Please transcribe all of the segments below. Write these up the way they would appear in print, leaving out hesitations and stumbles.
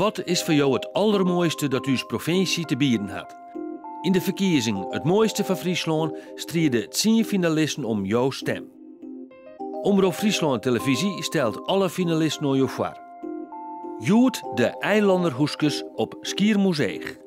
Wat is voor jou het allermooiste dat uw provincie te bieden had? In de verkiezing Het Mooiste van Friesland strijden 10 finalisten om jouw stem. Omroep Friesland Televisie stelt alle finalisten naar jou voor. Joet de eilanderhoeskes op Skiermoezeeg.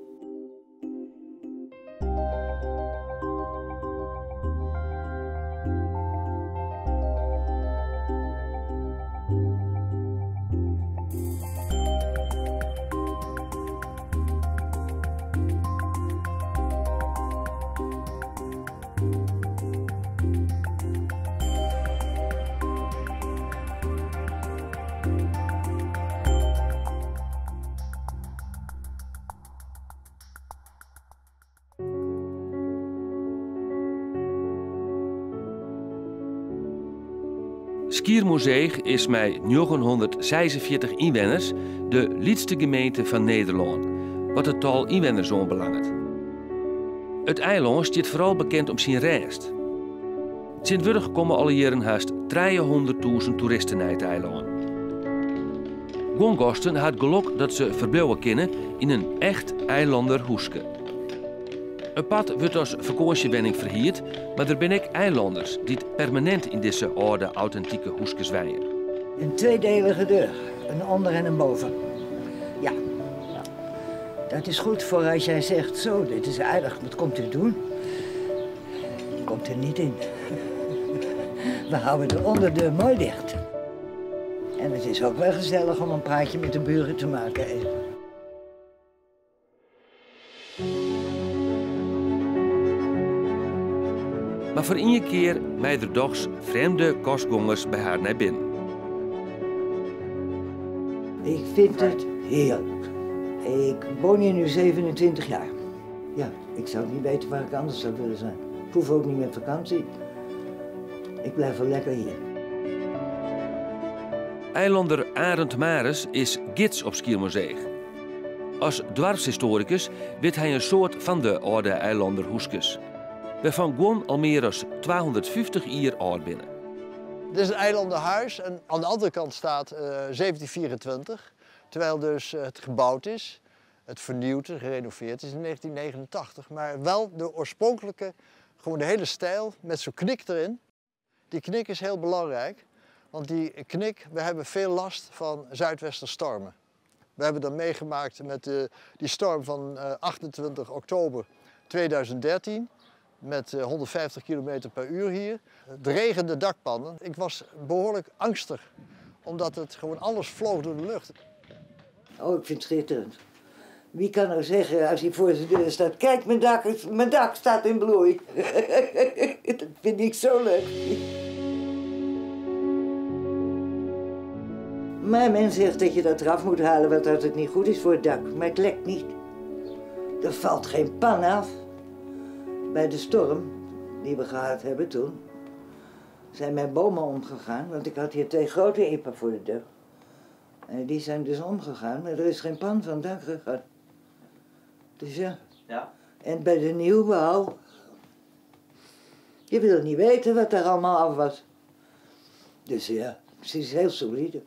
Skiermoezeeg is met 946 inwoners de liefste gemeente van Nederland, wat het tal inwoners onbelangt. Het eiland staat vooral bekend om zijn rijst. Sint-Wurg komen alle jaren haast 300.000 toeristen naar het eiland. Gongasten had geluk dat ze verblijven kunnen in een echt eilanderhoeske. Een pad wordt als vakantiewenning verhierd, maar er ben ook eilanders die permanent in deze oude, authentieke hoeskes wijden. Een tweedelige deur, een onder en een boven. Ja, dat is goed voor als jij zegt, zo, dit is aardig, wat komt u doen? Komt er niet in. We houden de onderdeur mooi dicht. En het is ook wel gezellig om een praatje met de buren te maken. Maar voor één keer mij er dochs vreemde kostgangers bij haar naar binnen. Ik vind het heerlijk. Ik woon hier nu 27 jaar. Ja, ik zou niet weten waar ik anders zou willen zijn. Ik hoef ook niet met vakantie. Ik blijf wel lekker hier. Eilander Arend Maris is gids op Skiermoezeeg. Als dwarfshistoricus weet hij een soort van de oude eilanderhoeskes, waarvan gewoon al meer dan 250 jaar oud binnen. Dit is een eilandenhuis en aan de andere kant staat 1724, terwijl dus het gebouwd is, het vernieuwd is, gerenoveerd is in 1989, maar wel de oorspronkelijke, gewoon de hele stijl met zo'n knik erin. Die knik is heel belangrijk, want die knik, we hebben veel last van zuidwesterstormen. We hebben dat meegemaakt met die storm van 28 oktober 2013. Met 150 km per uur hier. Het regende dakpannen. Ik was behoorlijk angstig, omdat het gewoon alles vloog door de lucht. Oh, ik vind het schitterend. Wie kan nou zeggen als hij voor zijn deur staat, kijk, mijn dak staat in bloei. Dat vind ik zo leuk. Maar men zegt dat je dat eraf moet halen, want dat het niet goed is voor het dak. Maar het lekt niet. Er valt geen pan af. Bij de storm die we gehad hebben toen, zijn mijn bomen omgegaan, want ik had hier 2 grote epen voor de deur. En die zijn dus omgegaan, maar er is geen pan van het dak gegaan. Dus ja. En bij de nieuwbouw, je wil niet weten wat er allemaal af was. Dus ja, het is heel solide.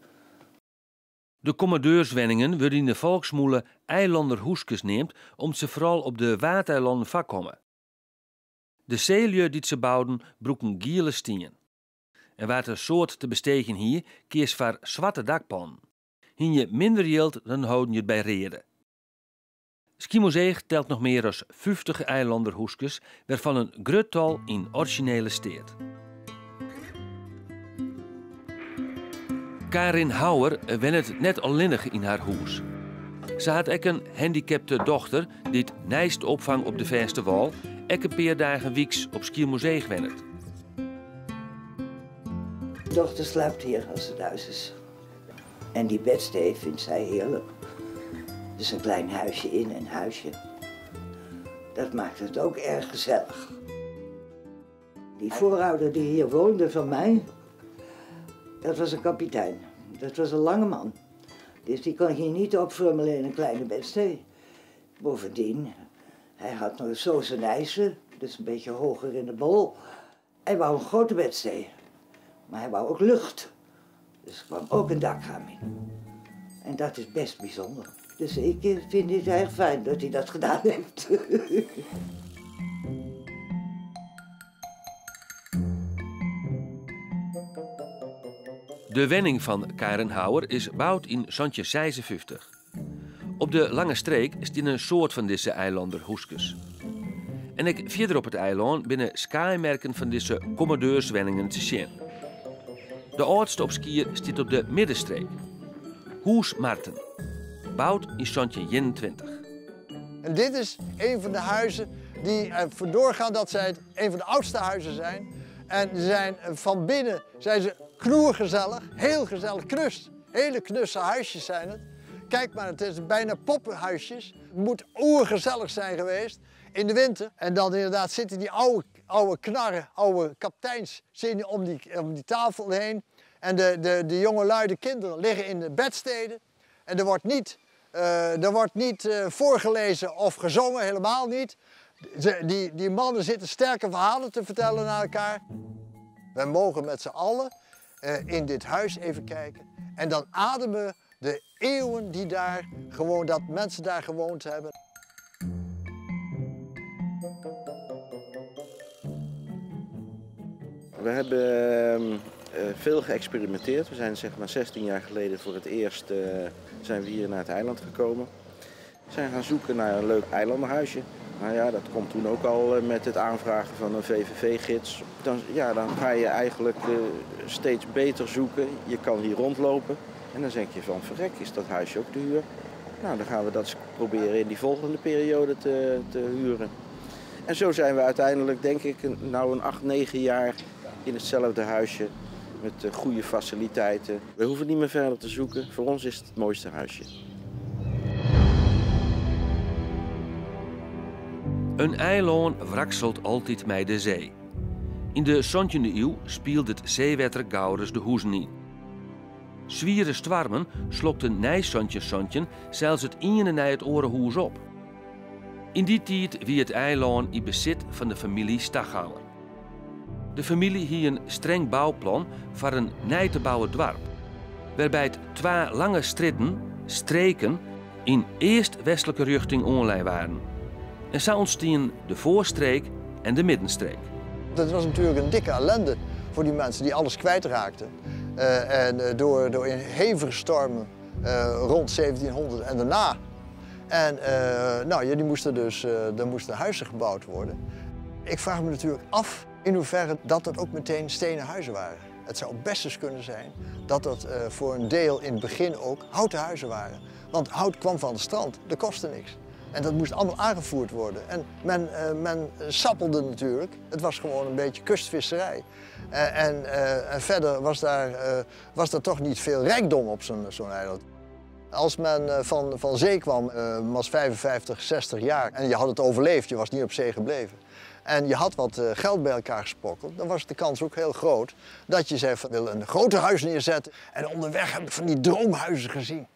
De commandeurswenningen worden in de volksmoele eilanderhoeskes neemt, omdat ze vooral op de watereilanden voorkomen. De zeelieu die ze bouwden, broeken giele stien. En waar er soort te bestegen hier, kies voor zwarte dakpan. Hien je minder yield, dan houden je het bij reden. Skiermoezeeg telt nog meer dan 50 eilanderhoeskes, waarvan een gruttal in originele steed. Karin Houwer wennet net alleenig in haar huis. Ze had ook een handicapte dochter die het nijst opvang op de verste wal, en een paar dagen weeks op Skiermoezeeg wennet. De dochter slaapt hier als het thuis is. En die bedstee vindt zij heerlijk. Dus een klein huisje in een huisje. Dat maakt het ook erg gezellig. Die voorouder die hier woonde van mij, dat was een kapitein. Dat was een lange man. Dus die kon je niet opfrummelen in een kleine bedstee. Bovendien, hij had nog zo zijn eisen, dus een beetje hoger in de bol. Hij wou een grote bedstee, maar hij wou ook lucht. Dus er kwam ook een dakraam in. En dat is best bijzonder. Dus ik vind het erg fijn dat hij dat gedaan heeft. De wenning van Karenhouwer is gebouwd in 1956. Op de Lange Streek is een soort van deze eilander hoeskes. En ik verder op het eiland binnen skymerken van deze commodeurswenningen te zien. De oudste op skier staat op de Middenstreek. Hoes Marten, bouwd in 1921. En dit is een van de huizen die ervoor doorgaan dat zij een van de oudste huizen zijn. En van binnen zijn ze knoergezellig, heel gezellig, knus. Hele knusse huisjes zijn het. Kijk maar, het is bijna poppenhuisjes. Het moet oergezellig zijn geweest in de winter. En dan inderdaad zitten die oude knarren, oude kapteins zitten om die tafel heen. En de jongelui, de kinderen liggen in de bedsteden. En er wordt niet voorgelezen of gezongen, helemaal niet. Die mannen zitten sterke verhalen te vertellen naar elkaar. Wij mogen met z'n allen in dit huis even kijken. En dan ademen de eeuwen die dat mensen daar gewoond hebben. We hebben veel geëxperimenteerd. We zijn zeg maar 16 jaar geleden voor het eerst zijn we hier naar het eiland gekomen. We zijn gaan zoeken naar een leuk eilandenhuisje. Nou ja, dat komt toen ook al met het aanvragen van een VVV-gids. Dan ga je eigenlijk steeds beter zoeken. Je kan hier rondlopen en dan denk je van verrek, is dat huisje ook te huur? Nou, dan gaan we dat eens proberen in die volgende periode te huren. En zo zijn we uiteindelijk, denk ik, een 8, 9 jaar in hetzelfde huisje met goede faciliteiten. We hoeven niet meer verder te zoeken. Voor ons is het het mooiste huisje. Een eiland wrakselt altijd met de zee. In de 17e eeuw speelde het zeewetter Gaurus de hoezen in. Zwiere stormen slokten nijsantjes zelfs het ene na het orenhoes op. In die tijd wie het eiland in bezit van de familie Staghouwer. De familie hier een streng bouwplan voor een nij te bouwen dorp, waarbij het 2 lange streken in eerst-westelijke richting online waren. En zo ontstien de voorstreek en de middenstreek. Dat was natuurlijk een dikke ellende voor die mensen die alles kwijtraakten. Door in hevige stormen rond 1700 en daarna. En die moesten dus, er moesten huizen gebouwd worden. Ik vraag me natuurlijk af in hoeverre dat ook meteen stenen huizen waren. Het zou best eens kunnen zijn dat dat voor een deel in het begin ook houten huizen waren. Want hout kwam van het strand, dat kostte niks. En dat moest allemaal aangevoerd worden. En men sappelde natuurlijk. Het was gewoon een beetje kustvisserij. En verder was daar toch niet veel rijkdom op zo'n eiland. Als men van zee kwam, was 55, 60 jaar en je had het overleefd, je was niet op zee gebleven. En je had wat geld bij elkaar gesprokkeld, dan was de kans ook heel groot dat je zei van, wil een groter huis neerzetten. En onderweg heb ik van die droomhuizen gezien.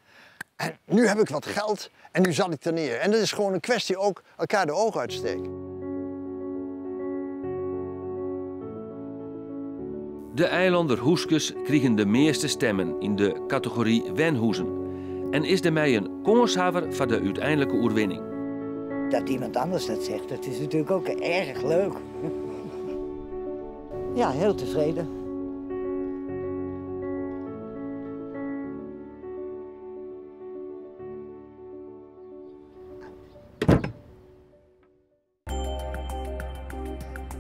En nu heb ik wat geld en nu zat ik er neer. En dat is gewoon een kwestie ook elkaar de ogen uitsteken. De eilander hoeskes kregen de meeste stemmen in de categorie wenhoezen. En is daarmee een kanshaver voor de uiteindelijke oerwinning. Dat iemand anders dat zegt, dat is natuurlijk ook erg leuk. Ja, heel tevreden.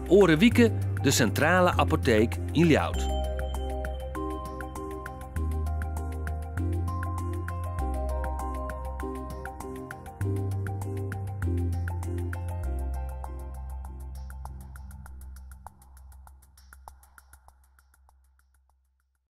Orenwieke, de centrale apotheek in Ljout.